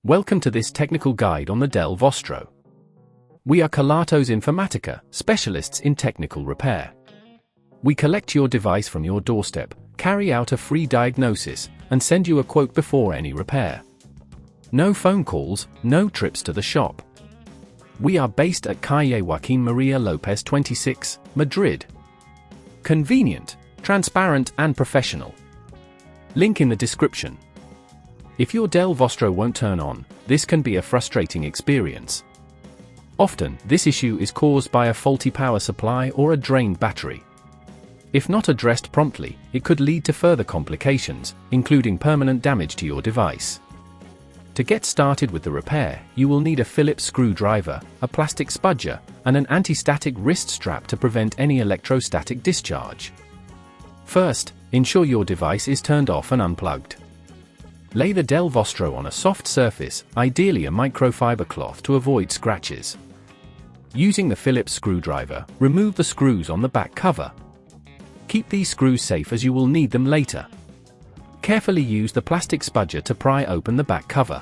Welcome to this technical guide on the Dell Vostro. We are Kelatos Informatica, specialists in technical repair. We collect your device from your doorstep, carry out a free diagnosis, and send you a quote before any repair. No phone calls, no trips to the shop. We are based at Calle Joaquín María López 26, Madrid. Convenient, transparent and professional. Link in the description. If your Dell Vostro won't turn on, this can be a frustrating experience. Often, this issue is caused by a faulty power supply or a drained battery. If not addressed promptly, it could lead to further complications, including permanent damage to your device. To get started with the repair, you will need a Phillips screwdriver, a plastic spudger, and an anti-static wrist strap to prevent any electrostatic discharge. First, ensure your device is turned off and unplugged. Lay the Dell Vostro on a soft surface, ideally a microfiber cloth, to avoid scratches. Using the Phillips screwdriver, remove the screws on the back cover. Keep these screws safe as you will need them later. Carefully use the plastic spudger to pry open the back cover.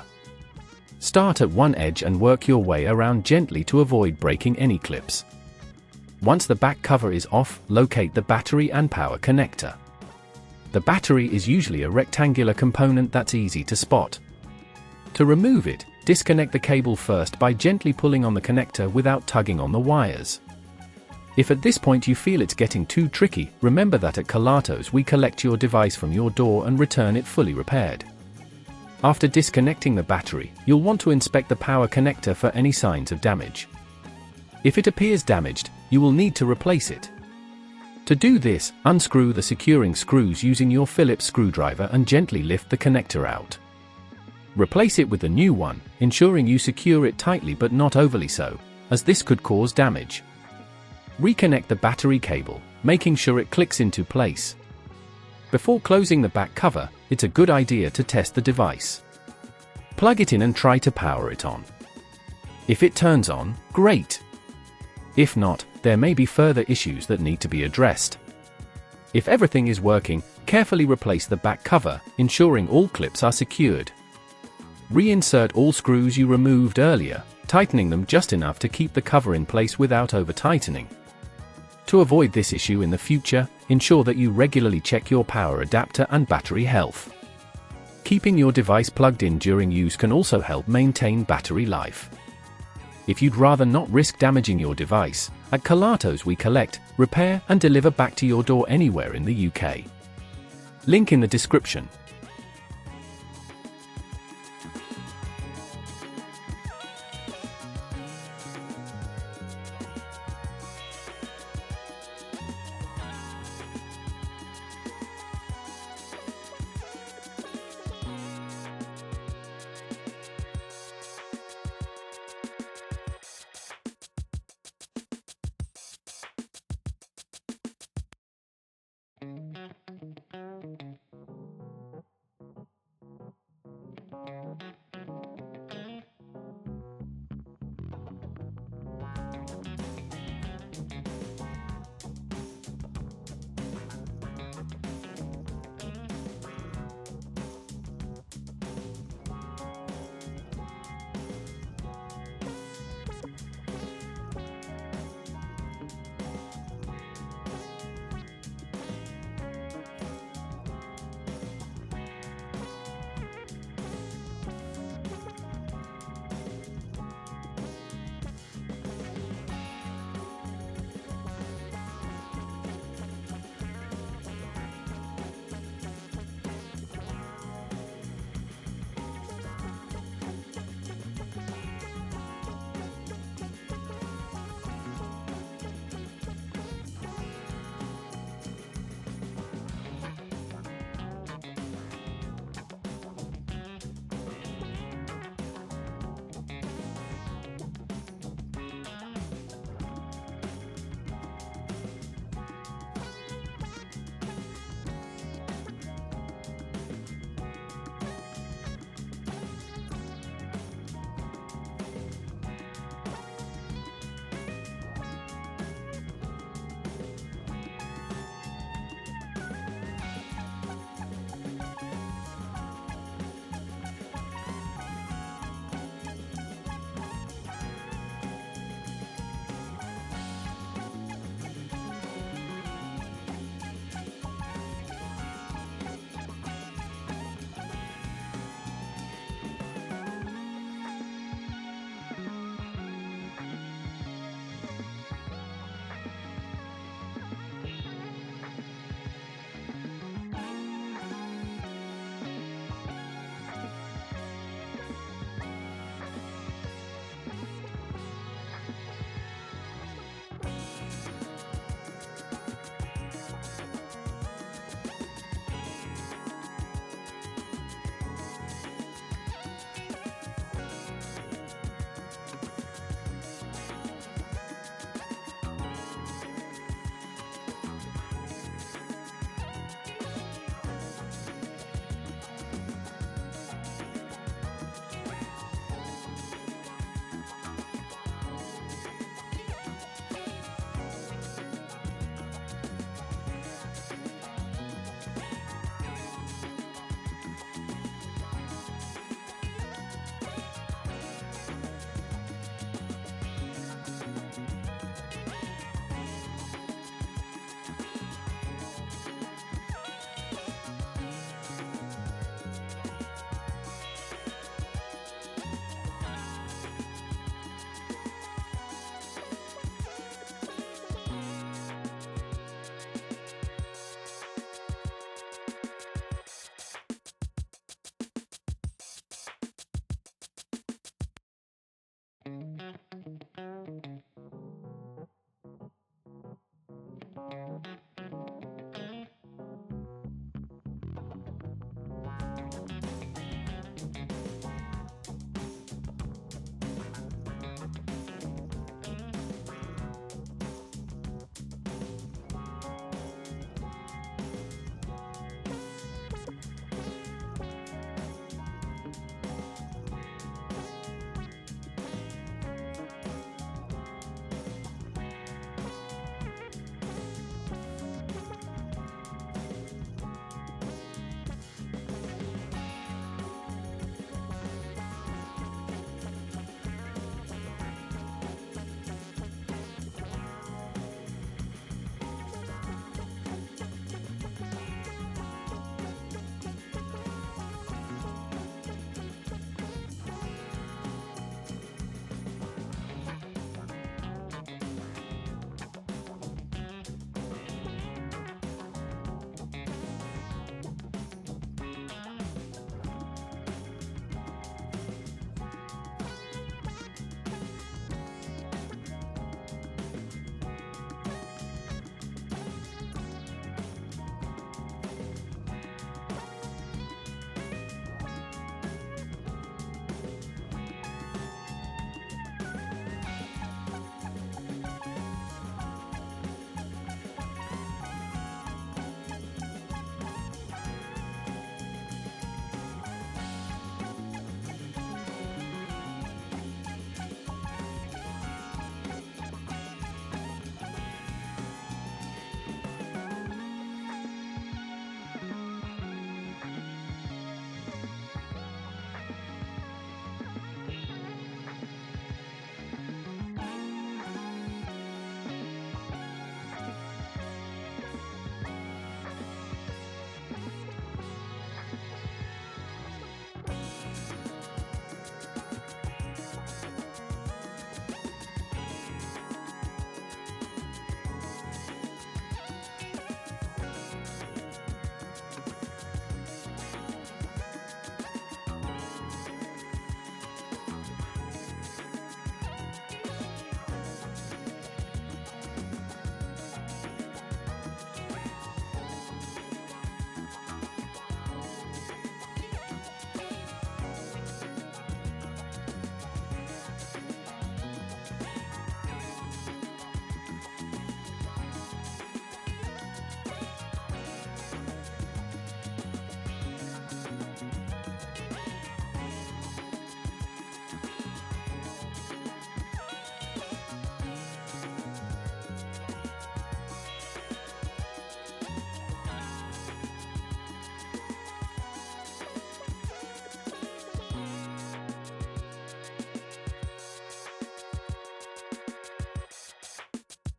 Start at one edge and work your way around gently to avoid breaking any clips. Once the back cover is off, locate the battery and power connector. The battery is usually a rectangular component that's easy to spot. To remove it, disconnect the cable first by gently pulling on the connector without tugging on the wires. If at this point you feel it's getting too tricky, remember that at Kelatos we collect your device from your door and return it fully repaired. After disconnecting the battery, you'll want to inspect the power connector for any signs of damage. If it appears damaged, you will need to replace it. To do this, unscrew the securing screws using your Phillips screwdriver and gently lift the connector out. Replace it with a new one, ensuring you secure it tightly but not overly so, as this could cause damage. Reconnect the battery cable, making sure it clicks into place. Before closing the back cover, it's a good idea to test the device. Plug it in and try to power it on. If it turns on, great! If not, there may be further issues that need to be addressed. If everything is working, carefully replace the back cover, ensuring all clips are secured. Reinsert all screws you removed earlier, tightening them just enough to keep the cover in place without over-tightening. To avoid this issue in the future, ensure that you regularly check your power adapter and battery health. Keeping your device plugged in during use can also help maintain battery life. If you'd rather not risk damaging your device, at Kelatos we collect, repair and deliver back to your door anywhere in the UK. Link in the description.